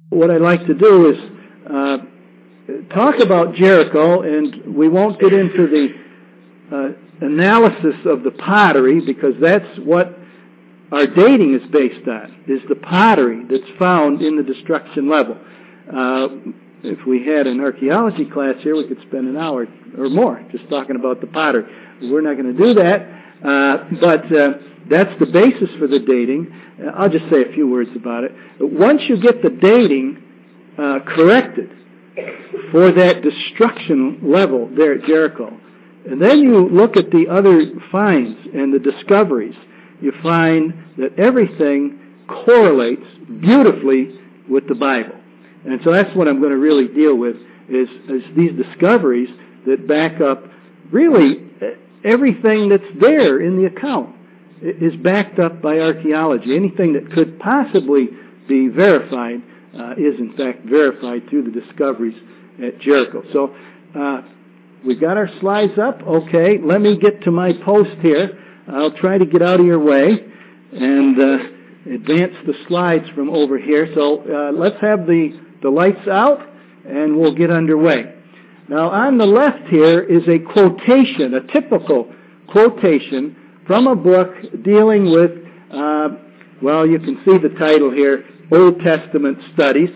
what I'd like to do is talk about Jericho, and we won't get into the analysis of the pottery, because that's what our dating is based on, is the pottery that's found in the destruction level. If we had an archaeology class here, we could spend an hour or more just talking about the pottery. We're not going to do that, but that's the basis for the dating. I'll just say a few words about it. Once you get the dating corrected for that destruction level there at Jericho, and then you look at the other finds and the discoveries, you find that everything correlates beautifully with the Bible. And so that's what I'm going to really deal with, is these discoveries that back up really everything that's there in the account is backed up by archaeology. Anything that could possibly be verified is in fact verified through the discoveries at Jericho. So we've got our slides up. Okay, let me get to my post here. I'll try to get out of your way and advance the slides from over here. So let's have the lights out, and we'll get underway. Now, on the left here is a quotation, a typical quotation from a book dealing with, well, you can see the title here, Old Testament Studies,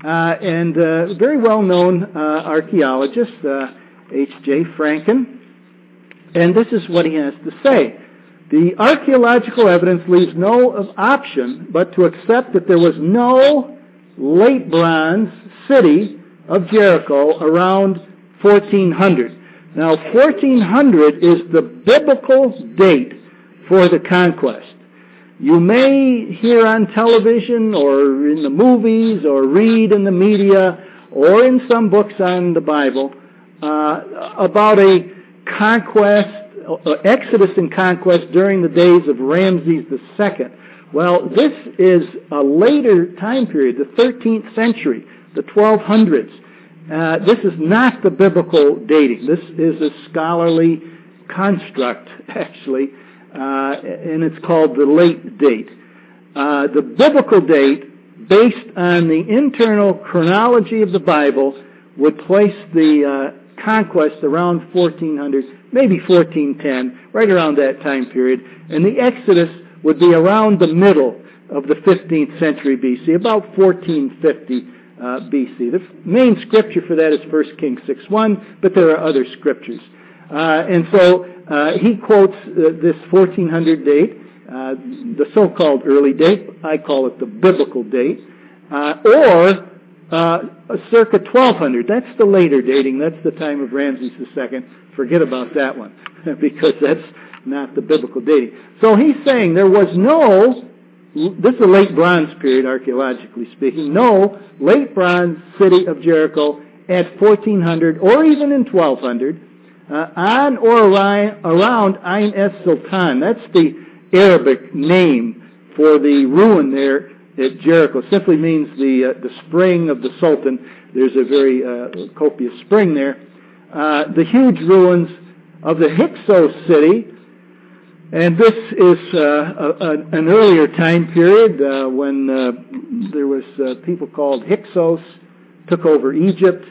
and very well-known archaeologist, H.J. Franken. And this is what he has to say. The archaeological evidence leaves no option but to accept that there was no late bronze city of Jericho around 1400. Now, 1400 is the biblical date for the conquest. You may hear on television or in the movies or read in the media or in some books on the Bible about a conquest, Exodus and conquest during the days of Ramses II. Well, this is a later time period, the 13th century, the 1200s. This is not the biblical dating. This is a scholarly construct, actually, and it's called the late date. The biblical date, based on the internal chronology of the Bible, would place the conquest around 1400, maybe 1410, right around that time period, and the Exodus would be around the middle of the 15th century BC, about 1450 BC. The main scripture for that is 1 Kings 6:1, but there are other scriptures. And so he quotes this 1400 date, the so-called early date. I call it the biblical date, or circa 1200. That's the later dating. That's the time of Ramses II. Forget about that one, because that's not the biblical dating. So he's saying there was no, this is a late bronze period, archaeologically speaking, no late bronze city of Jericho at 1400 or even in 1200 on or around Ain es Sultan. That's the Arabic name for the ruin there at Jericho. It simply means the spring of the Sultan. There's a very copious spring there. The huge ruins of the Hyksos city. And this is an earlier time period when there was people called Hyksos, took over Egypt,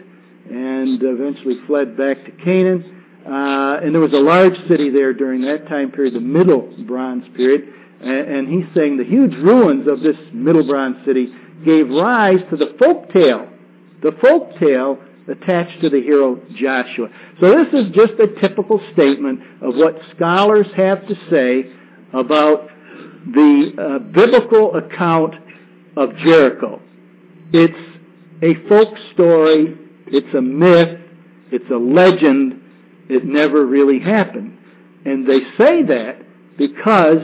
and eventually fled back to Canaan. And there was a large city there during that time period, the Middle Bronze period. And he's saying the huge ruins of this Middle Bronze city gave rise to the folk tale attached to the hero Joshua. So this is just a typical statement of what scholars have to say about the biblical account of Jericho. It's a folk story, it's a myth, it's a legend, it never really happened. And they say that because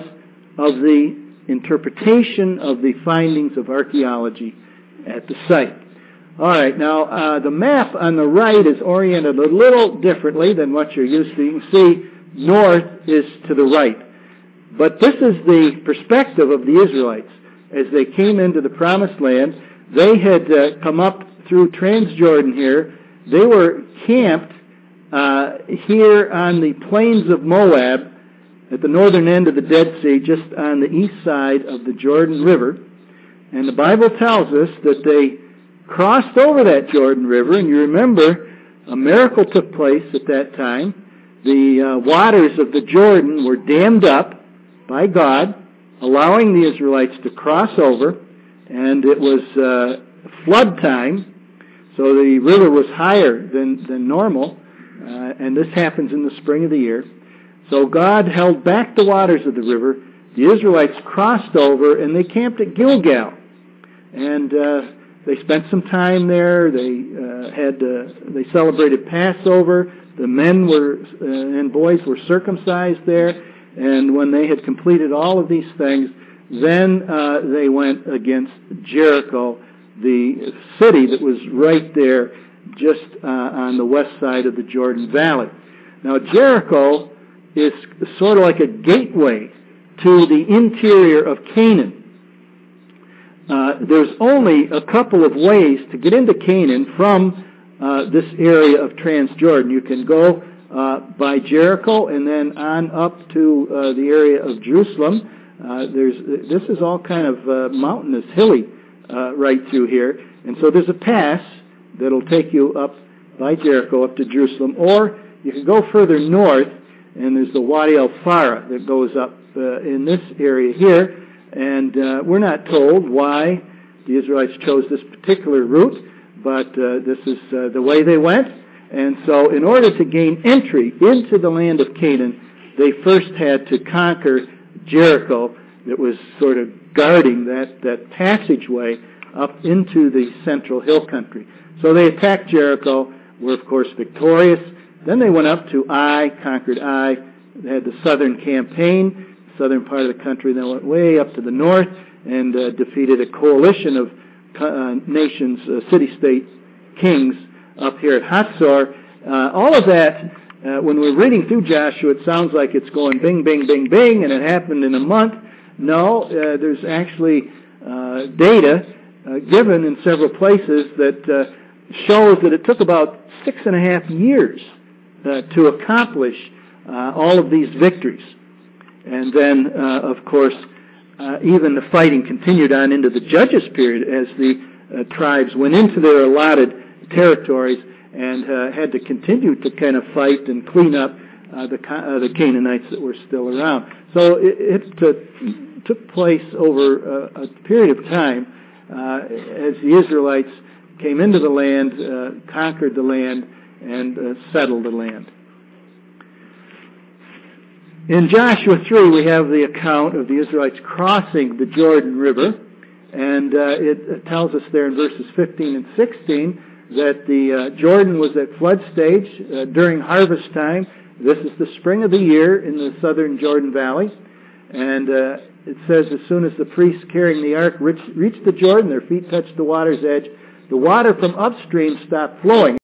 of the interpretation of the findings of archaeology at the site. All right, now the map on the right is oriented a little differently than what you're used to. You can see north is to the right. But this is the perspective of the Israelites. As they came into the Promised Land, they had come up through Transjordan here. They were camped here on the plains of Moab at the northern end of the Dead Sea, just on the east side of the Jordan River. And the Bible tells us that they crossed over that Jordan River, and you remember a miracle took place at that time. The waters of the Jordan were dammed up by God, allowing the Israelites to cross over, and it was flood time, so the river was higher than normal, and this happens in the spring of the year. So God held back the waters of the river. The Israelites crossed over, and they camped at Gilgal. And they spent some time there. They celebrated Passover. The men and boys were circumcised there. And when they had completed all of these things, then they went against Jericho, the city that was right there just on the west side of the Jordan Valley. Now, Jericho is sort of like a gateway to the interior of Canaan. There's only a couple of ways to get into Canaan from this area of Transjordan. You can go by Jericho and then on up to the area of Jerusalem. This is all kind of mountainous, hilly right through here. And so there's a pass that'll take you up by Jericho up to Jerusalem. Or you can go further north, and there's the Wadi al-Farah that goes up in this area here. And we're not told why the Israelites chose this particular route, but this is the way they went. And so in order to gain entry into the land of Canaan, they first had to conquer Jericho that was sort of guarding that passageway up into the central hill country. So they attacked Jericho, were of course victorious. Then they went up to Ai, conquered Ai. They had the southern campaign, southern part of the country, then went way up to the north and defeated a coalition of nations, city-state kings up here at Hatzor. All of that, when we're reading through Joshua, it sounds like it's going bing, bing, bing, bing, and it happened in a month. No, there's actually data given in several places that shows that it took about 6.5 years to accomplish all of these victories. And then, of course, even the fighting continued on into the Judges period as the tribes went into their allotted territories and had to continue to kind of fight and clean up the Canaanites that were still around. So it took place over a period of time as the Israelites came into the land, conquered the land, and settled the land. In Joshua 3, we have the account of the Israelites crossing the Jordan River, and it tells us there in verses 15 and 16 that the Jordan was at flood stage during harvest time. This is the spring of the year in the southern Jordan Valley, and it says, as soon as the priests carrying the ark reached the Jordan, their feet touched the water's edge. The water from upstream stopped flowing.